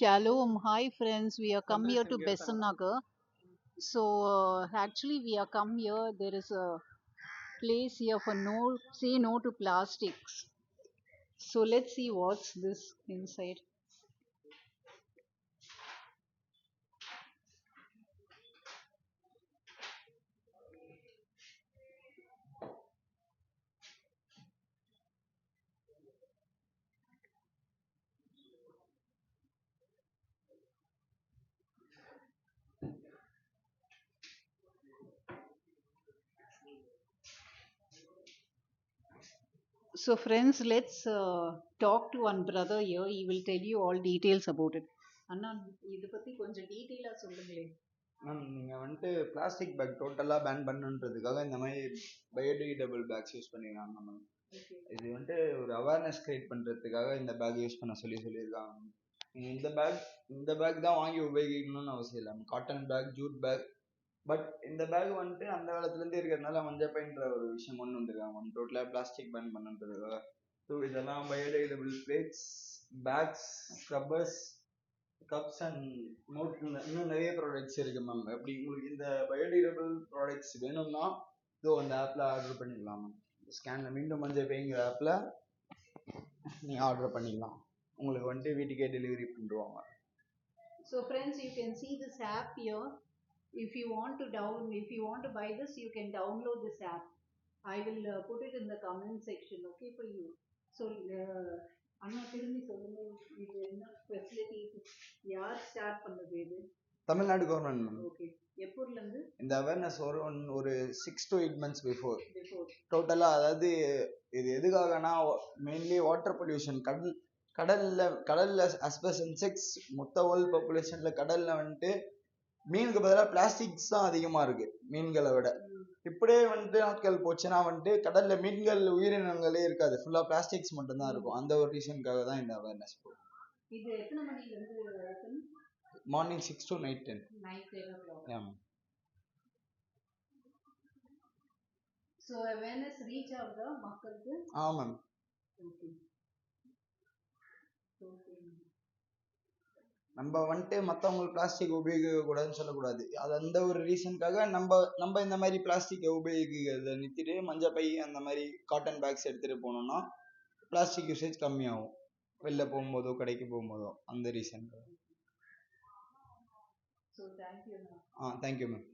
Shalom, hi friends. We are come here to Besant Nagar. So actually, we are come here. There is a place here for no say no to plastics. So let's see what's this inside. So friends, let's talk to one brother here. He will tell you all details about it. அண்ணா இதை பத்தி கொஞ்சம் டீட்டெயிலா சொல்லுங்களேன். Ma'am நீங்கள் வந்துட்டு plastic bag டோட்டலாக pan பண்ணுன்றதுக்காக இந்த மாதிரி பயோடிகிரேடபிள் பேக்ஸ் யூஸ் பண்ணிக்கலாம் மேம். இது வந்துட்டு ஒரு அவேர்னஸ் கிரியேட் பண்ணுறதுக்காக இந்த பேக் யூஸ் பண்ண சொல்லியிருக்காங்க. நீங்கள் இந்த பேக் தான் வாங்கி உபயோகிக்கணும்னு அவசியம் இல்லை. Cotton bag, jute bag. But இந்த பேக் வந்துட்டு அந்த காலத்துலேருந்து இருக்கிறதுனால மஞ்சப்பைன்ற ஒரு விஷயம் கொண்டு வந்துருக்காங்க மேம். டோட்டலாக பிளாஸ்டிக் பேன் பண்ணுன்றதுக்காக. ஸோ இதெல்லாம் biodegradable plates, bags, scrubbers, cups and mouth, இன்னும் நிறைய ப்ராடக்ட்ஸ் இருக்கு மேம். எப்படி உங்களுக்கு இந்த பயோடிகிரேடபிள் ப்ராடக்ட்ஸ் வேணும்னா இதோ அந்த ஆப்பில் ஆர்டர் பண்ணிக்கலாம் மேம். ஸ்கேனில் மீண்டும் மஞ்சள் பேங்கிற ஆப்பில் நீங்கள் ஆர்டர் பண்ணிக்கலாம். உங்களுக்கு வந்துட்டு வீட்டுக்கே டெலிவரி பண்ணிடுவாங்க. So friends, you can see this app here. If you want to buy this, you can download this app. I will put it in the comment section, okay, for you. So அண்ணா திரும்பி சொல்லுங்க, இது என்ன facility, யார் start பண்ணது இது? Tamil Nadu government ma'am. Okay, எப்பூர்ல இருந்து இந்த awareness ஒரு 6 to 8 months பிஃபோர் டோட்டலாக. அதாவது இது எதுக்காகனா மெயின்லி வாட்டர் பொல்யூஷன், கடல்ல அஸ்பஸ் இன்செக்ட்ஸ் மொத்த வேர்ல்ட் பாப்புலேஷன்ல கடல்ல வந்துட்டு மீனுக்கு பதிலாக பிளாஸ்டிக்ஸ் தான் அதிகமா இருக்கு மீன்களை விட. இப்படியே வந்துட்டு நாட்கள் போச்சுன்னா வந்துட்டு கடல்ல மீன்கள் உயிரினங்களே இருக்காது, ஃபுல்லா பிளாஸ்டிக்ஸ் மட்டும் தான் இருக்கும். அந்த ஒரு ரீசனுக்காக தான் இந்த அவேர்னஸ். இது எத்தனை மணில இருந்து? Morning 6 to night 10. Yeah. So awareness reach ஆகுதா மக்களுக்கு? மேம். நம்ம வந்துட்டு மற்றவங்களுக்கு பிளாஸ்டிக் உபயோகிக்க கூடாதுன்னு சொல்லக்கூடாது. அது அந்த ஒரு ரீசனுக்காக நம்ம இந்த மாதிரி பிளாஸ்டிக்கை உபயோகிக்கிறத நிறுத்திட்டு மஞ்சள் பை அந்த மாதிரி காட்டன் பேக்ஸ் எடுத்துட்டு போனோம்னா பிளாஸ்டிக் யூசேஜ் கம்மியாகும். வெளில போகும்போதோ கடைக்கு போகும்போதோ அந்த reason. So thank you. Thank you ma'am.